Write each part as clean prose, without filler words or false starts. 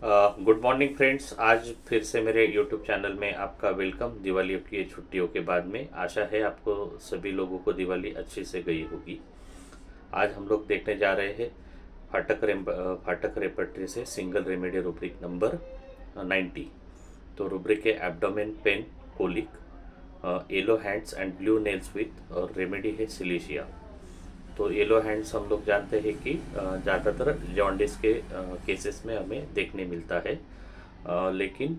Good morning friends. आज फिर से मेरे यूट्यूब चैनल में आपका वेलकम। दिवाली की छुट्टियों के बाद में आशा है आपको सभी लोगों को दिवाली अच्छी से गई होगी। आज हम लोग देखने जा रहे हैं फाटक रेपर्टरी से सिंगल रेमेडी रूब्रिक नंबर 90। तो रूब्रिक है abdomen pain colic, yellow hands and blue nails with, और रेमेडी है सिलीशिया। तो येलो हैंड्स हम लोग जानते हैं कि ज़्यादातर जॉन्डिस के केसेस में हमें देखने मिलता है, लेकिन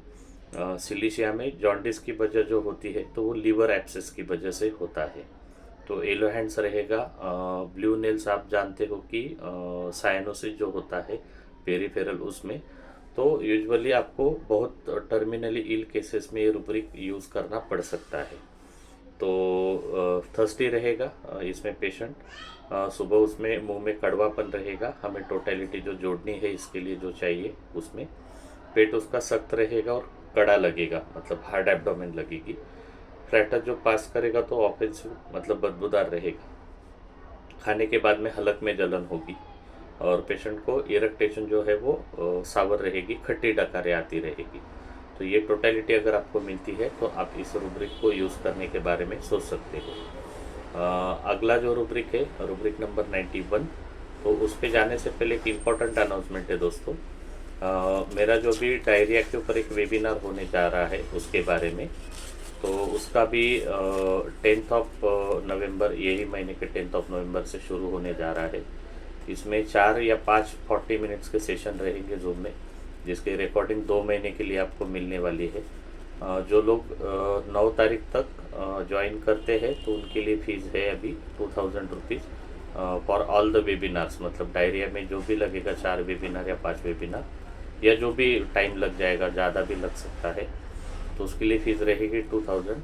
सिलीशिया में जॉन्डिस की वजह जो होती है तो वो लीवर एब्सेस की वजह से होता है। तो येलो हैंड्स रहेगा। ब्लू नेल्स आप जानते हो कि साइनोसिस जो होता है पेरिफेरल, उसमें तो यूजुअली आपको बहुत टर्मिनली इल केसेस में ये रूब्रिक यूज़ करना पड़ सकता है। तो थर्स्टी रहेगा इसमें पेशेंट। सुबह उसमें मुंह में कड़वापन रहेगा, हमें टोटलिटी जो जोड़नी है इसके लिए जो चाहिए उसमें। पेट उसका सख्त रहेगा और कड़ा लगेगा, मतलब हार्ड एब्डोमेन लगेगी। फ्लैटर जो पास करेगा तो ऑफेंसिव मतलब बदबूदार रहेगा। खाने के बाद में हलक में जलन होगी और पेशेंट को इरेक्टेशन जो है वो सावर रहेगी, खट्टी डकारें आती रहेगी। तो ये टोटलिटी अगर आपको मिलती है तो आप इस रूब्रिक को यूज़ करने के बारे में सोच सकते हो। अगला जो रूब्रिक है रूब्रिक नंबर 91। तो उस पे जाने से पहले एक इम्पॉर्टेंट अनाउंसमेंट है दोस्तों। मेरा जो भी डायरिया के ऊपर एक वेबिनार होने जा रहा है उसके बारे में, तो उसका भी 10th ऑफ नवंबर, यही महीने के 10th ऑफ नवंबर से शुरू होने जा रहा है। इसमें 4 या 5 40 मिनट्स के सेशन रहेंगे जूम में, जिसकी रिकॉर्डिंग 2 महीने के लिए आपको मिलने वाली है। जो लोग 9 तारीख तक ज्वाइन करते हैं तो उनके लिए फ़ीस है अभी 2000 rupees for all the webinars. मतलब डायरिया में जो भी लगेगा, 4 वेबिनार या 5 वेबिनार, या जो भी टाइम लग जाएगा, ज़्यादा भी लग सकता है, तो उसके लिए फ़ीस रहेगी 2000।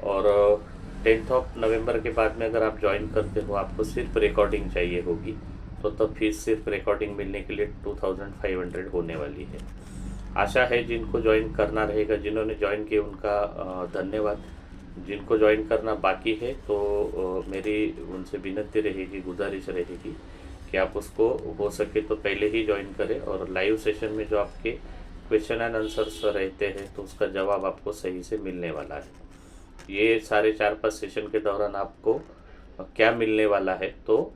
और 10th ऑफ नवंबर के बाद में अगर आप ज्वाइन करते हो, आपको सिर्फ रिकॉर्डिंग चाहिए होगी, तो तब फीस सिर्फ रिकॉर्डिंग मिलने के लिए 2500 होने वाली है। आशा है जिनको ज्वाइन करना रहेगा, जिन्होंने ज्वाइन किया उनका धन्यवाद। जिनको ज्वाइन करना बाकी है तो मेरी उनसे विनती रहेगी, गुजारिश रहेगी कि आप उसको हो सके तो पहले ही ज्वाइन करें, और लाइव सेशन में जो आपके क्वेश्चन एंड आंसर्स रहते हैं तो उसका जवाब आपको सही से मिलने वाला है। ये सारे 4-5 सेशन के दौरान आपको क्या मिलने वाला है, तो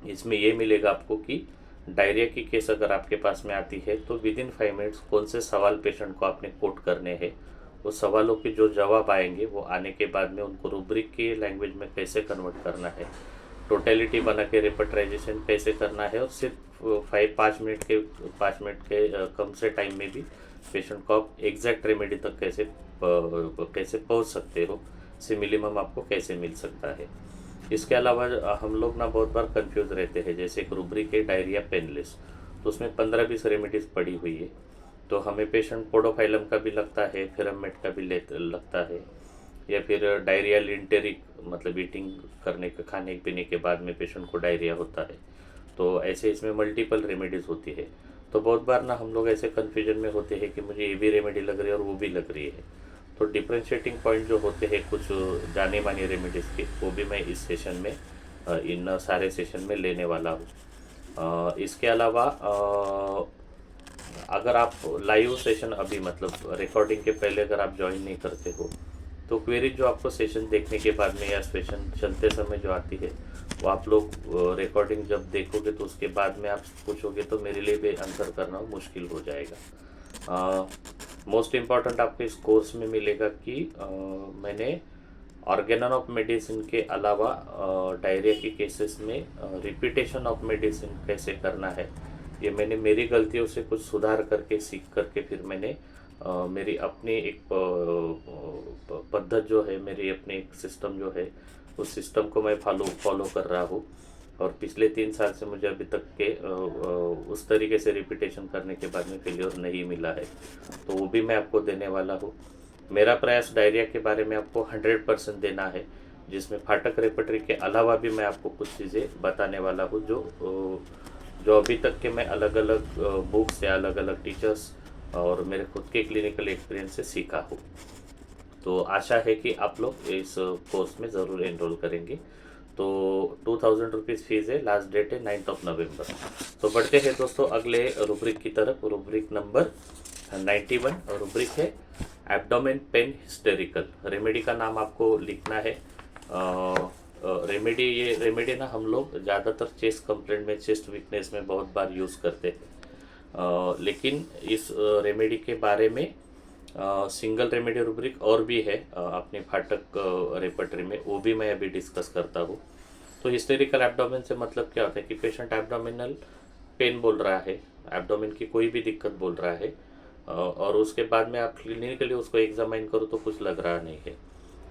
इसमें ये मिलेगा आपको कि डायरिया की केस अगर आपके पास में आती है तो विद इन 5 मिनट्स कौन से सवाल पेशेंट को आपने कोट करने हैं, वो सवालों के जो जवाब आएंगे वो आने के बाद में उनको रूब्रिक की लैंग्वेज में कैसे कन्वर्ट करना है, टोटलिटी बना के रेपर्टराइजेशन कैसे करना है, और सिर्फ 5 मिनट के कम से टाइम में भी पेशेंट को आप एग्जैक्ट रेमेडी तक कैसे पहुंच सकते हो, से मिनिमम आपको कैसे मिल सकता है। इसके अलावा हम लोग ना बहुत बार कंफ्यूज रहते हैं, जैसे एक रूब्रिक है डायरिया पेनलेस, तो उसमें 15-20 रेमेडीज़ पड़ी हुई है। तो हमें पेशेंट पोडोफाइलम का भी लगता है, फिरमेट का भी लगता है, या फिर डायरिया लिंटेरिक, मतलब ईटिंग करने के खाने पीने के बाद में पेशेंट को डायरिया होता है। तो ऐसे इसमें मल्टीपल रेमेडीज़ होती है। तो बहुत बार ना हम लोग ऐसे कन्फ्यूजन में होते हैं कि मुझे ये भी रेमेडी लग रही है और वो भी लग रही है। तो डिफ्रेंशिएटिंग पॉइंट जो होते हैं कुछ जाने मानी रेमेडीज़ के, वो भी मैं इस सेशन में इन सारे सेशन में लेने वाला हूँ। इसके अलावा अगर आप लाइव सेशन अभी मतलब रिकॉर्डिंग के पहले अगर आप ज्वाइन नहीं करते हो, तो क्वेरी जो आपको सेशन देखने के बाद में या सेशन चलते समय जो आती है, वो आप लोग रिकॉर्डिंग जब देखोगे तो उसके बाद में आप पूछोगे तो मेरे लिए भी आंसर करना मुश्किल हो जाएगा। मोस्ट इम्पॉर्टेंट आपको इस कोर्स में मिलेगा कि मैंने ऑर्गेनन ऑफ मेडिसिन के अलावा डायरिया के केसेस में रिपीटेशन ऑफ मेडिसिन कैसे करना है, ये मैंने मेरी गलतियों से कुछ सुधार करके सीख करके फिर मैंने मेरी अपनी एक पद्धत जो है, मेरी अपनी एक सिस्टम जो है, उस सिस्टम को मैं फॉलो कर रहा हूँ। और पिछले 3 साल से मुझे अभी तक के उस तरीके से रिपीटेशन करने के बाद में फेलियर नहीं मिला है, तो वो भी मैं आपको देने वाला हूँ। मेरा प्रयास डायरिया के बारे में आपको 100% देना है, जिसमें फाटक रेपर्टरी के अलावा भी मैं आपको कुछ चीज़ें बताने वाला हूँ जो अभी तक के मैं अलग अलग बुक्स या अलग अलग टीचर्स और मेरे खुद के क्लिनिकल एक्सपीरियंस से सीखा हूँ। तो आशा है कि आप लोग इस कोर्स में ज़रूर एनरोल करेंगे। तो 2000 रुपीज़ फीस है, लास्ट डेट है 9 नवंबर। तो बढ़ते हैं दोस्तों अगले रुब्रिक की तरफ। रुब्रिक नंबर 91 रुब्रिक है एब्डोमेन पेन हिस्टेरिकल। रेमेडी का नाम आपको लिखना है। रेमेडी, ये रेमेडी ना हम लोग ज़्यादातर चेस्ट कंप्लेंट में, चेस्ट वीकनेस में बहुत बार यूज़ करते हैं। लेकिन इस रेमेडी के बारे में सिंगल रेमेडी रुब्रिक और भी है अपने फाटक रेपर्टरी में, वो भी मैं अभी डिस्कस करता हूँ। तो हिस्टेरिकल एब्डोमेन से मतलब क्या होता है कि पेशेंट एब्डोमिनल पेन बोल रहा है, एब्डोमेन की कोई भी दिक्कत बोल रहा है, और उसके बाद में आप क्लिनिकली उसको एग्जामाइन करो तो कुछ लग रहा नहीं है।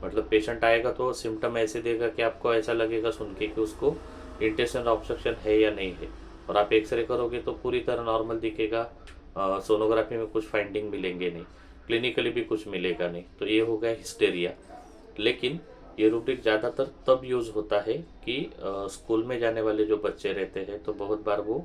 मतलब पेशेंट आएगा तो सिम्टम ऐसे देगा कि आपको ऐसा लगेगा सुन के कि उसको इंटेस्टाइनल ऑब्स्ट्रक्शन है या नहीं है, और आप एक्सरे करोगे तो पूरी तरह नॉर्मल दिखेगा। सोनोग्राफी में कुछ फाइंडिंग मिलेंगे नहीं, क्लिनिकली भी कुछ मिलेगा नहीं। तो ये हो गया हिस्टेरिया। लेकिन ये रूब्रिक ज़्यादातर तब यूज़ होता है कि स्कूल में जाने वाले जो बच्चे रहते हैं, तो बहुत बार वो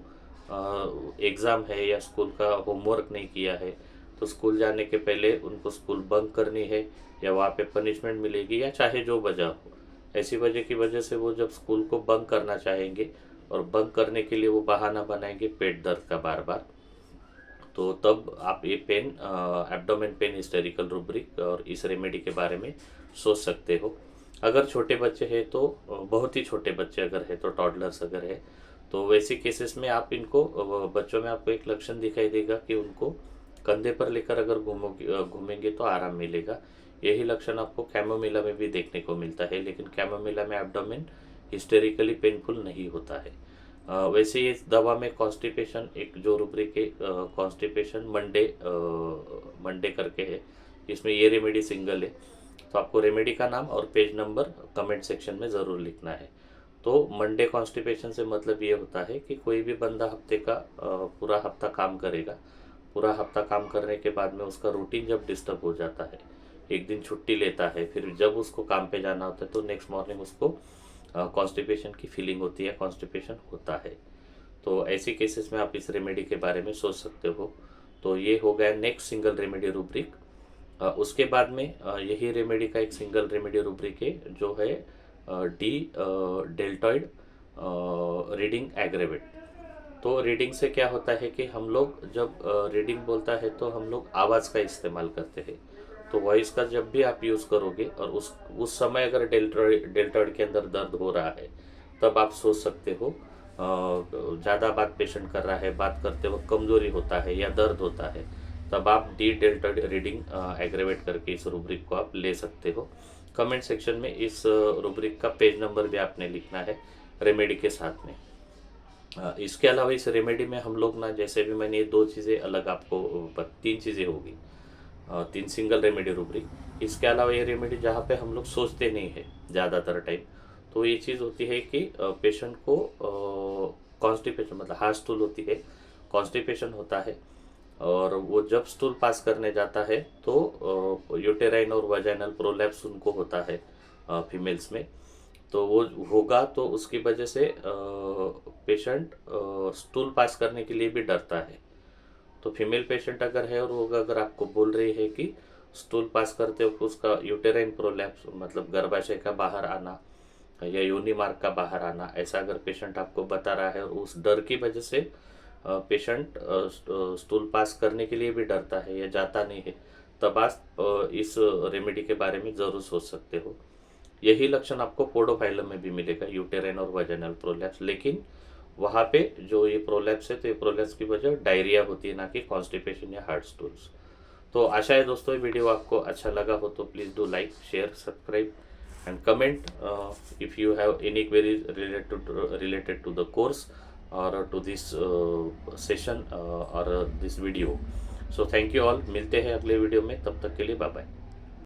एग्ज़ाम है या स्कूल का होमवर्क नहीं किया है, तो स्कूल जाने के पहले उनको स्कूल बंक करनी है या वहाँ पे पनिशमेंट मिलेगी, या चाहे जो वजह हो, ऐसी वजह की वजह से वो जब स्कूल को बंक करना चाहेंगे और बंक करने के लिए वो बहाना बनाएंगे पेट दर्द का बार बार, तो तब आप ये pen abdomen pain hysterical rubric और इस रेमेडी के बारे में सोच सकते हो। अगर छोटे बच्चे हैं तो बहुत ही छोटे बच्चे अगर है तो टॉडलर्स अगर है तो वैसे केसेस में आप इनको बच्चों में आपको एक लक्षण दिखाई देगा कि उनको कंधे पर लेकर अगर घूमेंगे तो आराम मिलेगा। यही लक्षण आपको कैमोमिला में भी देखने को मिलता है, लेकिन कैमोमिला में एब्डोमेन हिस्टेरिकली पेनफुल नहीं होता है। वैसे ये दवा में कॉन्स्टिपेशन एक जो रूब्रिक है कॉन्स्टिपेशन मंडे करके है, इसमें ये रेमेडी सिंगल है। तो आपको रेमेडी का नाम और पेज नंबर कमेंट सेक्शन में ज़रूर लिखना है। तो मंडे कॉन्स्टिपेशन से मतलब ये होता है कि कोई भी बंदा हफ्ते का पूरा हफ्ता काम करेगा, पूरा हफ्ता काम करने के बाद में उसका रूटीन जब डिस्टर्ब हो जाता है, एक दिन छुट्टी लेता है, फिर जब उसको काम पे जाना होता है तो नेक्स्ट मॉर्निंग उसको कॉन्स्टिपेशन की फीलिंग होती है, कॉन्स्टिपेशन होता है। तो ऐसे केसेस में आप इस रेमेडी के बारे में सोच सकते हो। तो ये हो गया नेक्स्ट सिंगल रेमेडी रूब्रिक। उसके बाद में यही रेमेडी का एक सिंगल रेमेडी रूब्रिक है जो है डी डेल्टॉइड रीडिंग एग्रेवेट। तो रीडिंग से क्या होता है कि हम लोग जब रीडिंग बोलता है तो हम लोग आवाज़ का इस्तेमाल करते हैं। तो वॉइस का जब भी आप यूज़ करोगे और उस समय अगर डेल्टॉइड के अंदर दर्द हो रहा है, तब आप सोच सकते हो ज़्यादा बात पेशेंट कर रहा है, बात करते वक्त कमज़ोरी होता है या दर्द होता है, तब आप डी डेल्टॉइड रीडिंग एग्रेवेट करके इस रूब्रिक को आप ले सकते हो। कमेंट सेक्शन में इस रूब्रिक का पेज नंबर भी आपने लिखना है रेमेडी के साथ में। इसके अलावा इस रेमेडी में हम लोग ना, जैसे भी मैंने ये दो चीज़ें अलग आपको, तीन चीज़ें होगी, तीन सिंगल रेमेडी रूब्रिक। इसके अलावा ये रेमेडी जहाँ पे हम लोग सोचते नहीं है ज़्यादातर टाइम, तो ये चीज़ होती है कि पेशेंट को कॉन्स्टिपेशन मतलब हार्ड स्टूल होती है, कॉन्स्टिपेशन होता है, और वो जब स्टूल पास करने जाता है तो यूटेराइन और वजाइनल प्रोलैप्स उनको होता है फीमेल्स में। तो वो होगा तो उसकी वजह से पेशेंट स्टूल पास करने के लिए भी डरता है। तो फीमेल पेशेंट अगर है और वो अगर आपको बोल रही है कि स्टूल पास करते वक्त उसका यूटेराइन प्रोलैप्स मतलब गर्भाशय का बाहर आना या योनि मार्ग का बाहर आना, ऐसा अगर पेशेंट आपको बता रहा है और उस डर की वजह से पेशेंट स्टूल पास करने के लिए भी डरता है या जाता नहीं है, तब आप इस रेमेडी के बारे में ज़रूर सोच सकते हो। यही लक्षण आपको पोडोफाइलम में भी मिलेगा, यूटेराइन और वजाइनल प्रोलैप्स, लेकिन वहाँ पे जो ये प्रोलैप्स है तो ये प्रोलैप्स की वजह डायरिया होती है, ना कि कॉन्स्टिपेशन या हार्ड स्टूल्स। तो आशा है दोस्तों ये वीडियो आपको अच्छा लगा हो तो please do like, share, subscribe and comment if you have any queries related to the course or to this session or this video. So thank you all, मिलते हैं अगले वीडियो में, तब तक के लिए बाय बाय।